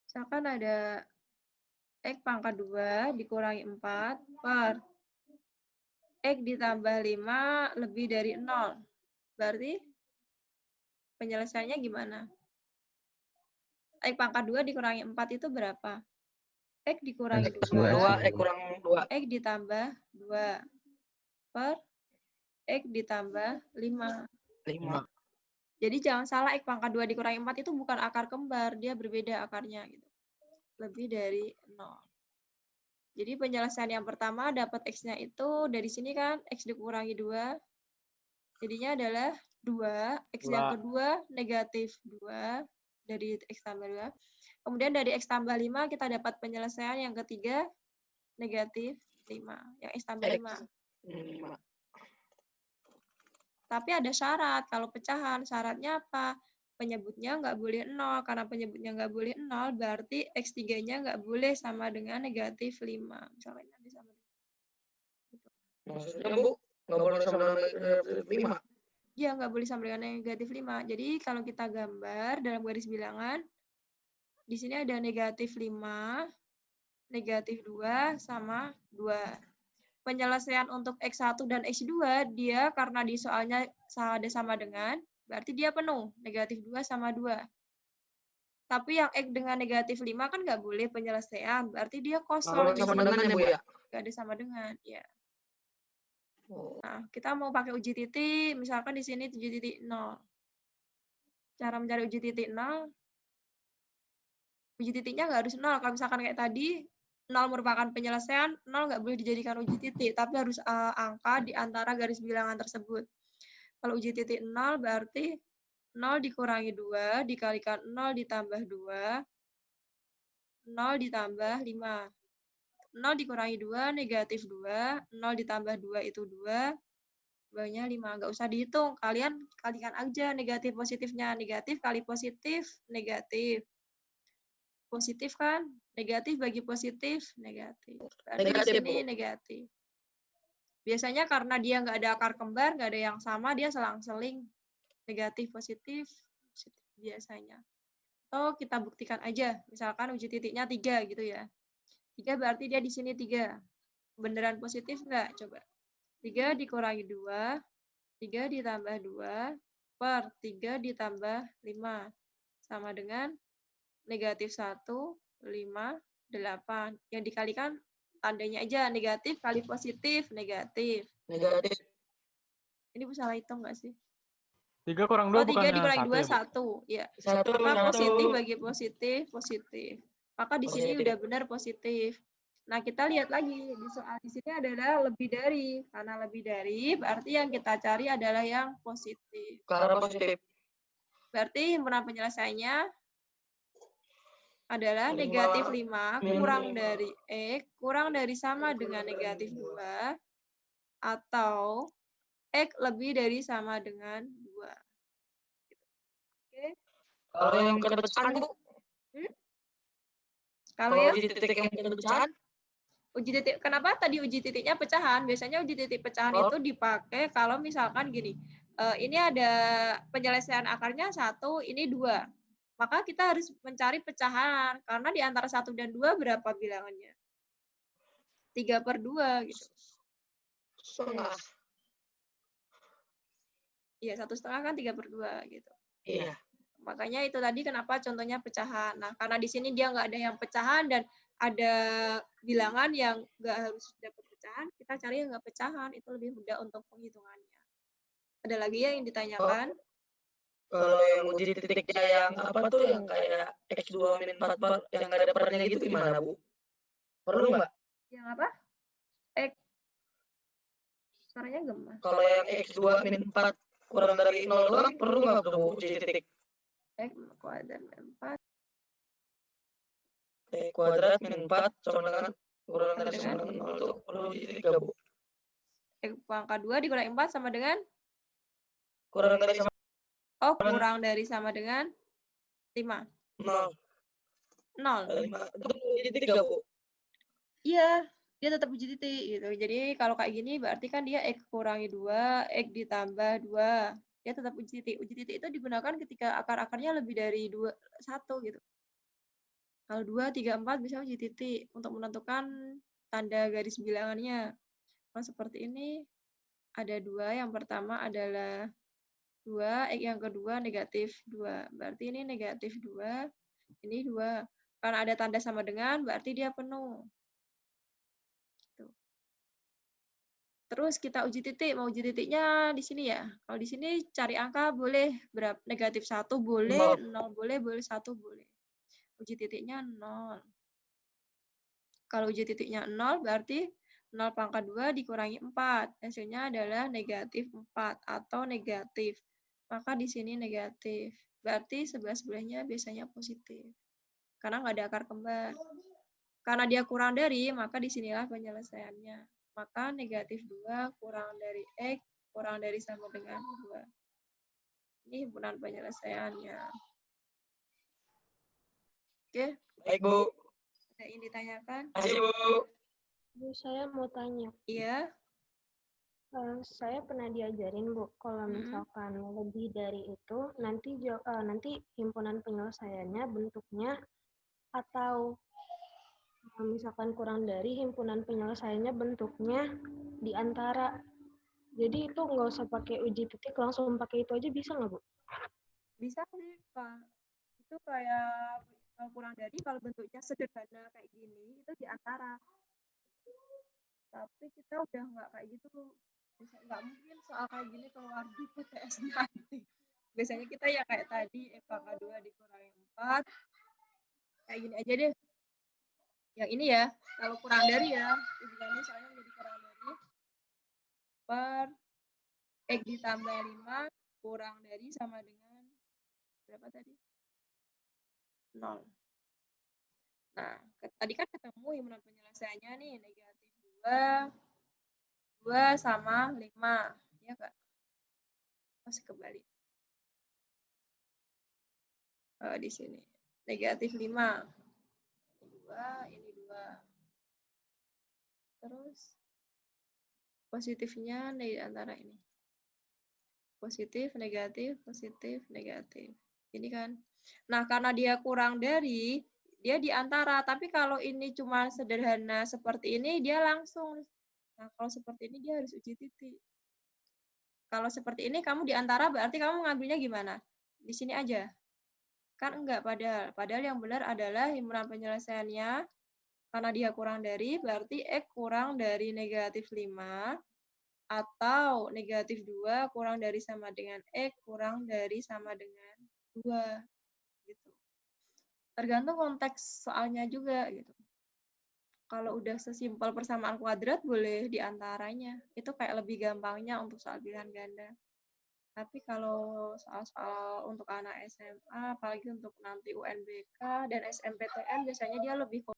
Misalkan ada X pangkat 2 dikurangi 4 per X ditambah 5 lebih dari 0. Berarti penyelesaiannya gimana? X pangkat 2 dikurangi 4 itu berapa? X dikurangi 2, X kurang 2. X ditambah 2 per X ditambah 5. 5. Jadi jangan salah, X pangkat 2 dikurangi 4 itu bukan akar kembar, dia berbeda akarnya gitu. Lebih dari 0. Jadi penyelesaian yang pertama dapat X-nya itu dari sini kan, X dikurangi 2. Jadinya adalah 2. X yang kedua negatif 2 dari X tambah 2. Kemudian dari X tambah 5 kita dapat penyelesaian yang ketiga negatif 5. Yang X tambah 5. Tapi ada syarat kalau pecahan. Syaratnya apa? Penyebutnya nggak boleh 0. Karena penyebutnya nggak boleh 0, berarti X3-nya nggak boleh sama dengan negatif 5. Misalnya nanti sama dengan. Maksudnya, Bu, nggak boleh sama dengan negatif 5? Ya, nggak boleh sama dengan negatif 5. Jadi kalau kita gambar dalam garis bilangan, di sini ada negatif 5, negatif 2, sama 2. Penyelesaian untuk X1 dan X2, dia karena di soalnya ada sama dengan, berarti dia penuh, negatif 2 sama 2. Tapi yang X dengan negatif 5 kan nggak boleh penyelesaian, berarti dia kosong. Nggak sama dengan ya, Bu, ya? Nggak ada sama dengan, ya. Nah, kita mau pakai uji titik, misalkan di sini 7.0. Cara mencari uji titik 0, uji titiknya nggak harus 0. Kalau misalkan kayak tadi, 0 merupakan penyelesaian, 0 nggak boleh dijadikan uji titik, tapi harus angka di antara garis bilangan tersebut. Kalau uji titik 0 berarti 0 dikurangi 2 dikalikan 0 ditambah 2, 0 ditambah 5. 0 dikurangi 2 negatif 2, 0 ditambah 2 itu 2, bawahnya 5. Nggak usah dihitung, kalian kalikan aja negatif positifnya. Negatif kali positif, negatif. Positif kan? Negatif bagi positif, negatif. Berarti di sini negatif. Biasanya karena dia nggak ada akar kembar, nggak ada yang sama, dia selang-seling negatif, positif, positif biasanya. Atau kita buktikan aja, misalkan uji titiknya 3 gitu ya. 3 berarti dia di sini 3. Beneran positif nggak? Coba. 3 dikurangi 2, 3 ditambah 2, per 3 ditambah 5. Sama dengan negatif 1, 5, 8. Yang dikalikan tandanya aja, negatif kali positif, negatif. Negatif. Ini bisa hitung nggak sih? 3 kurang 2 bukan 3 dikurangi 2, ya, 1. Ya. 1, Maka 1. positif bagi positif, positif. Maka di sini udah benar positif. Nah, kita lihat lagi. Di soal di sini adalah lebih dari. Karena lebih dari, berarti yang kita cari adalah yang positif. Karena positif. Berarti himpunan penyelesaiannya adalah negatif 5 kurang dari X, kurang dari sama dengan negatif 2, atau X lebih dari sama dengan 2. Oke. Kalau yang bukan pecahan, Bu? Kalau yang uji titik yang bukan pecahan? Uji titik, kenapa tadi uji titiknya pecahan? Biasanya uji titik pecahan itu dipakai kalau misalkan gini, ini ada penyelesaian akarnya 1, ini 2. Maka kita harus mencari pecahan, karena di antara 1 dan 2 berapa bilangannya? 3/2 gitu. Setengah. Iya, 1/2 kan 3/2 gitu. Iya. Makanya itu tadi kenapa contohnya pecahan. Nah, karena di sini dia nggak ada yang pecahan dan ada bilangan yang nggak harus dapat pecahan, kita cari yang nggak pecahan, itu lebih mudah untuk penghitungannya. Ada lagi ya yang ditanyakan? Kalau yang uji titiknya yang apa tuh, yang kayak X2 min 4 per, yang nggak ada pernya gitu gimana, Bu? Perlu nggak? Yang apa? X. Suaranya gemas. Kalau yang X2 min 4 kurang dari 0 doang, perlu nggak tuh uji titik? X kuadrat 4. X kuadrat min 4 sama dengan kurang dari sama dengan 0 tuh perlu uji titik nggak, Bu? X pangkat 2 dikurangi 4 sama dengan? Kurang dari sama. Oh, kurang dari sama dengan 5. 0. 0. Itu uji titik nggak, Bu? Iya, dia tetap uji titik gitu. Jadi kalau kayak gini berarti kan dia X kurangi 2, X ditambah 2. Dia tetap uji titik. Uji titik itu digunakan ketika akar-akarnya lebih dari 1 gitu. Kalau 2, 3, 4 bisa uji titik untuk menentukan tanda garis bilangannya. Kalau seperti ini, ada 2, yang pertama adalah 2, yang kedua negatif 2. Berarti ini negatif 2, ini 2. Karena ada tanda sama dengan, berarti dia penuh. Tuh. Terus kita uji titik, mau uji titiknya di sini ya. Kalau di sini cari angka boleh berapa? Negatif 1 boleh, 0 boleh, 1 boleh. Uji titiknya 0. Kalau uji titiknya 0 berarti 0 pangkat 2 dikurangi 4. Hasilnya adalah negatif 4 atau negatif. Maka di sini negatif. Berarti sebelah-sebelahnya biasanya positif. Karena nggak ada akar kembar. Karena dia kurang dari, maka disinilah penyelesaiannya. Maka negatif 2 kurang dari X kurang dari sama dengan 2. Ini himpunan penyelesaiannya. Oke. Baik, Bu. Ada yang ditanyakan? Makasih, Bu. Bu, saya mau tanya. Iya. Saya pernah diajarin, Bu, kalau misalkan lebih dari itu, nanti himpunan penyelesaiannya bentuknya, atau misalkan kurang dari himpunan penyelesaiannya bentuknya di antara. Jadi itu nggak usah pakai uji titik, langsung pakai itu aja bisa nggak, Bu? Bisa sih, Pak. Itu kayak kalau kurang dari, kalau bentuknya sederhana kayak gini, itu di antara. Tapi kita udah nggak kayak gitu. Nggak mungkin soal kayak gini keluar di PTS nanti. Biasanya kita ya kayak tadi, X pangkat 2 dikurangi 4. Kayak gini aja deh. Yang ini ya, kalau kurang dari ya, hubungannya soalnya menjadi kurang dari per X ditambah 5 kurang dari sama dengan berapa tadi? 0. Nah, tadi kan ketemu himpunan penyelesaiannya nih, negatif 2 sama 5. Ya Kak? Masih kebalik. Di sini. Negatif 5. 2, ini 2. Terus positifnya di antara ini. Positif, negatif, positif, negatif. Ini kan. Nah, karena dia kurang dari, dia di antara. Tapi kalau ini cuma sederhana seperti ini, dia langsung. Nah, kalau seperti ini dia harus uji titik. Kalau seperti ini kamu di antara, berarti kamu ngambilnya gimana? Di sini aja. Kan enggak padahal. Padahal yang benar adalah himpunan penyelesaiannya. Karena dia kurang dari, berarti X kurang dari negatif 5. Atau negatif 2 kurang dari sama dengan X kurang dari sama dengan 2. Gitu. Tergantung konteks soalnya juga. Gitu. Kalau udah sesimpel persamaan kuadrat, boleh diantaranya. Itu kayak lebih gampangnya untuk soal pilihan ganda. Tapi kalau soal-soal untuk anak SMA, apalagi untuk nanti UNBK dan SMPTN, biasanya dia lebih